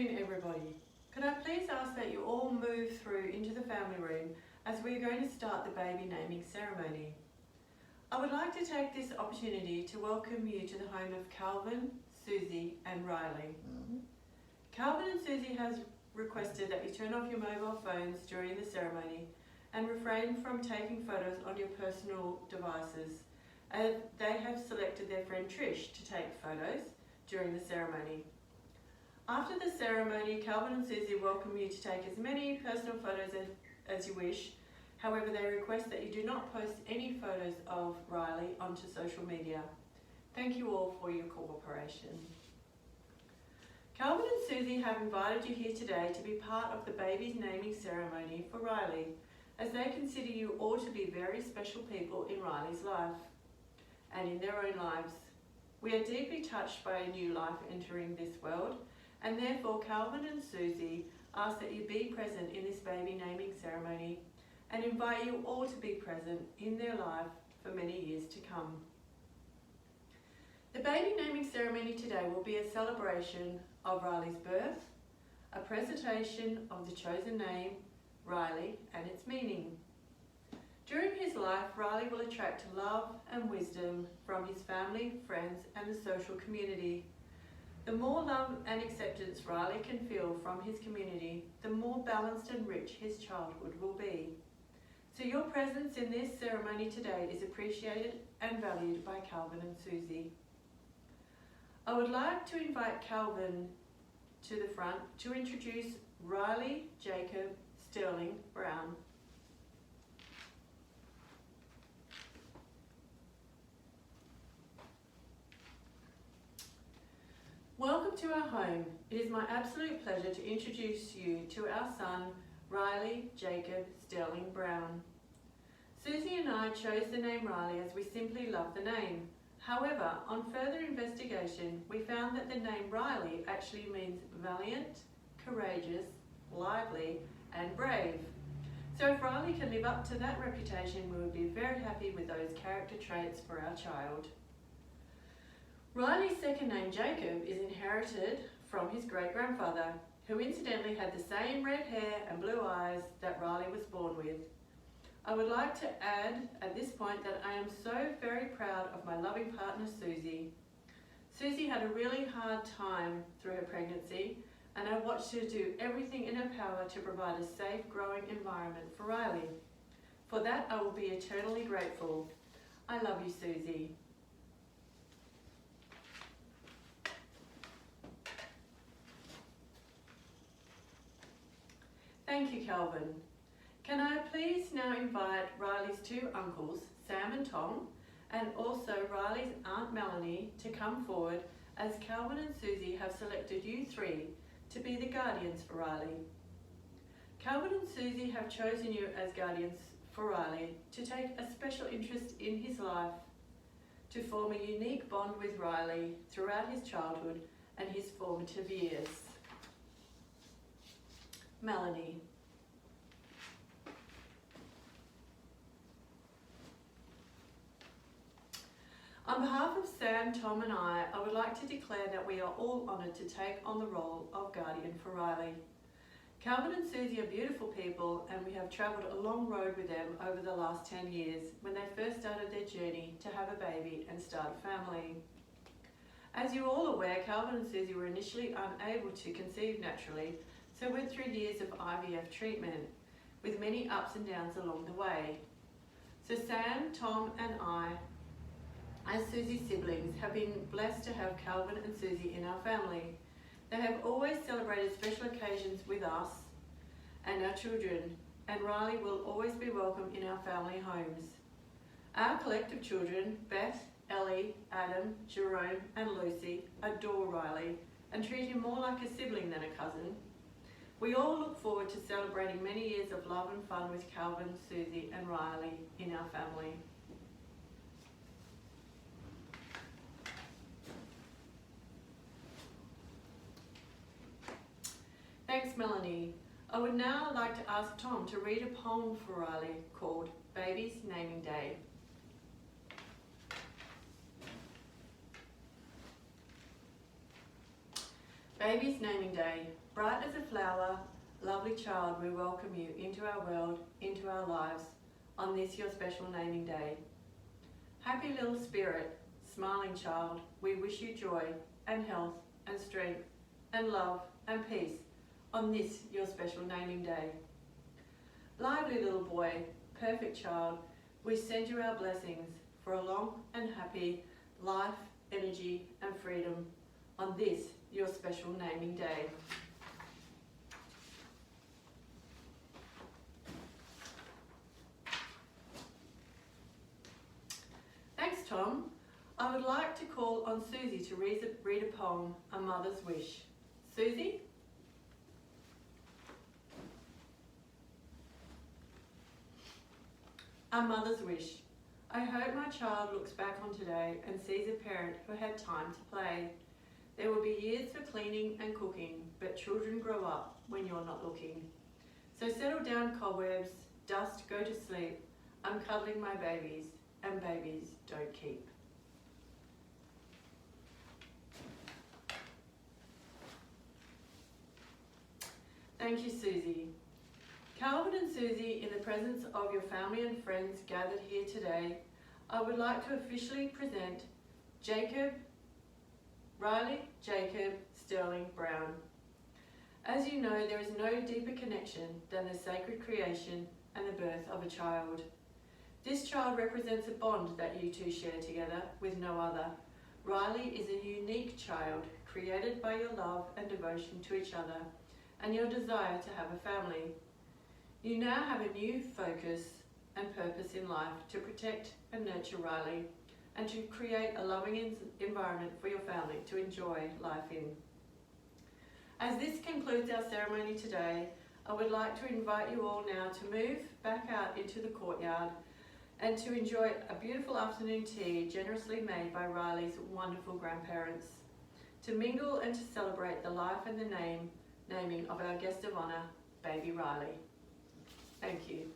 afternoon, everybody. Could I please ask that you all move through into the family room as we're going to start the baby naming ceremony. I would like to take this opportunity to welcome you to the home of Calvin, Susie and Riley. Calvin and Susie has requested that you turn off your mobile phones during the ceremony and refrain from taking photos on your personal devices, as they have selected their friend Trish to take photos during the ceremony. After the ceremony, Calvin and Susie welcome you to take as many personal photos as you wish. However, they request that you do not post any photos of Riley onto social media. Thank you all for your cooperation. Calvin and Susie have invited you here today to be part of the baby's naming ceremony for Riley, as they consider you all to be very special people in Riley's life and in their own lives. We are deeply touched by a new life entering this world, and therefore Calvin and Susie ask that you be present in this baby naming ceremony and invite you all to be present in their life for many years to come. The baby naming ceremony today will be a celebration of Riley's birth, a presentation of the chosen name, Riley, and its meaning. During his life, Riley will attract love and wisdom from his family, friends, and the social community. The more love and acceptance Riley can feel from his community, the more balanced and rich his childhood will be. So your presence in this ceremony today is appreciated and valued by Calvin and Susie. I would like to invite Calvin to the front to introduce Riley Jacob Sterling Brown. Welcome to our home. It is my absolute pleasure to introduce you to our son, Riley Jacob Sterling Brown. Susie and I chose the name Riley as we simply love the name. However, on further investigation, we found that the name Riley actually means valiant, courageous, lively, and brave. So if Riley can live up to that reputation, we would be very happy with those character traits for our child. Riley's second name, Jacob, is inherited from his great-grandfather, who incidentally had the same red hair and blue eyes that Riley was born with. I would like to add at this point that I am so very proud of my loving partner, Susie. Susie had a really hard time through her pregnancy, and I watched her do everything in her power to provide a safe, growing environment for Riley. For that, I will be eternally grateful. I love you, Susie. Thank you, Calvin. Can I please now invite Riley's two uncles, Sam and Tom, and also Riley's Aunt Melanie to come forward, as Calvin and Susie have selected you three to be the guardians for Riley. Calvin and Susie have chosen you as guardians for Riley to take a special interest in his life, to form a unique bond with Riley throughout his childhood and his formative years. Melanie. On behalf of Sam, Tom and I would like to declare that we are all honoured to take on the role of guardian for Riley. Calvin and Susie are beautiful people, and we have travelled a long road with them over the last 10 years when they first started their journey to have a baby and start a family. As you're all aware, Calvin and Susie were initially unable to conceive naturally, so went through years of IVF treatment, with many ups and downs along the way. So Sam, Tom and I, as Susie's siblings, have been blessed to have Calvin and Susie in our family. They have always celebrated special occasions with us and our children, and Riley will always be welcome in our family homes. Our collective children, Beth, Ellie, Adam, Jerome and Lucy, adore Riley and treat him more like a sibling than a cousin. We all look forward to celebrating many years of love and fun with Calvin, Susie and Riley in our family. Thanks, Melanie. I would now like to ask Tom to read a poem for Riley called Baby's Naming Day. Baby's Naming Day. Bright as a flower, lovely child, we welcome you into our world, into our lives, on this your special naming day. Happy little spirit, smiling child, we wish you joy and health and strength and love and peace on this your special naming day. Lively little boy, perfect child, we send you our blessings for a long and happy life, energy and freedom on this your special naming day. Thanks, Tom. I would like to call on Susie to read a poem, A Mother's Wish. Susie? A Mother's Wish. I hope my child looks back on today and sees a parent who had time to play. There will be years for cleaning and cooking, but children grow up when you're not looking. So settle down cobwebs, dust, go to sleep. I'm cuddling my babies, and babies don't keep. Thank you, Susie. Calvin and Susie, in the presence of your family and friends gathered here today, I would like to officially present Riley Jacob Sterling Brown. As you know, there is no deeper connection than the sacred creation and the birth of a child. This child represents a bond that you two share together with no other. Riley is a unique child created by your love and devotion to each other and your desire to have a family. You now have a new focus and purpose in life to protect and nurture Riley and to create a loving environment for your family to enjoy life in. As this concludes our ceremony today, I would like to invite you all now to move back out into the courtyard and to enjoy a beautiful afternoon tea generously made by Riley's wonderful grandparents, to mingle and to celebrate the life and the naming of our guest of honour, baby Riley. Thank you.